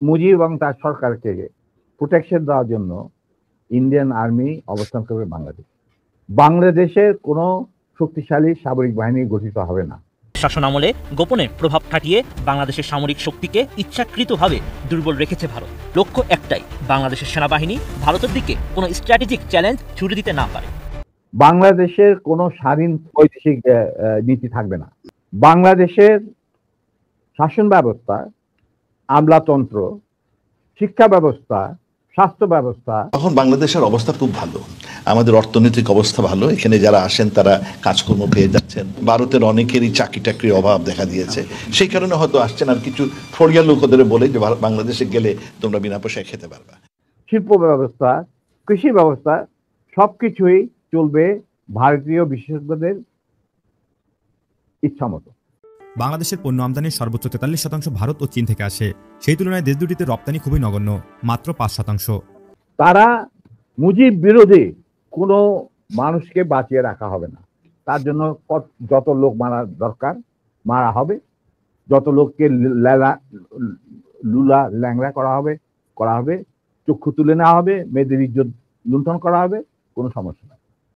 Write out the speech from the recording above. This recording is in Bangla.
মুজিব এবং তার সরকারকে প্রোটেকশন দেওয়ার জন্য ইন্ডিয়ান আর্মি অবস্থান করবে বাংলাদেশ। বাংলাদেশের কোনো শক্তিশালী সামরিক বাহিনী গঠিত হবে না। শাসনামলে গোপনে প্রভাব খাটিয়ে বাংলাদেশের সামরিক শক্তিকে ইচ্ছাকৃতভাবে দুর্বল রেখেছে ভারত। লক্ষ্য একটাই, বাংলাদেশের সেনাবাহিনী ভারতের দিকে কোনো স্ট্র্যাটেজিক চ্যালেঞ্জ ছুড়ে দিতে না পারে। বাংলাদেশের কোনো স্বাধীন বৈদেশিক নীতি থাকবে না। বাংলাদেশের শাসন ব্যবস্থা, আমলাতন্ত্র, শিক্ষা ব্যবস্থা, স্বাস্থ্য ব্যবস্থা। এখন বাংলাদেশের অবস্থা খুব ভালো, আমাদের অর্থনৈতিক অবস্থা ভালো, এখানে যারা আসেন তারা কাজকর্ম পেয়ে যাচ্ছেন। ভারতের অনেকেরই চাকরি টাকরির অভাব দেখা দিয়েছে, সেই কারণে হয়তো আসছেন। আর কিছু ফরিয়া লোক ওদের বলে যে বাংলাদেশে গেলে তোমরা বিনা পয়সায় খেতে পারবা। শিল্প ব্যবস্থা, কৃষি ব্যবস্থা সবকিছুই চলবে ভারতীয় বিশেষজ্ঞদের ইচ্ছা মতো। বাংলাদেশের পণ্য আমদানির সর্বোচ্চ 43% ভারত ও চীন থেকে আসে। সেই তুলনায় দেশ দুটিতে রপ্তানি খুবই নগণ্য, মাত্র 5%। তারা মুজিব বিরোধী কোনো মানুষকে বাঁচিয়ে রাখা হবে না। তার জন্য যত লোক মারা দরকার মারা হবে, যত লোককে লুলা ল্যাংড়া করা হবে, চক্ষু তুলে নেওয়া হবে, মেয়েদের ইজ্জত লুণ্ঠন করা হবে, কোনো সমস্যা নেই।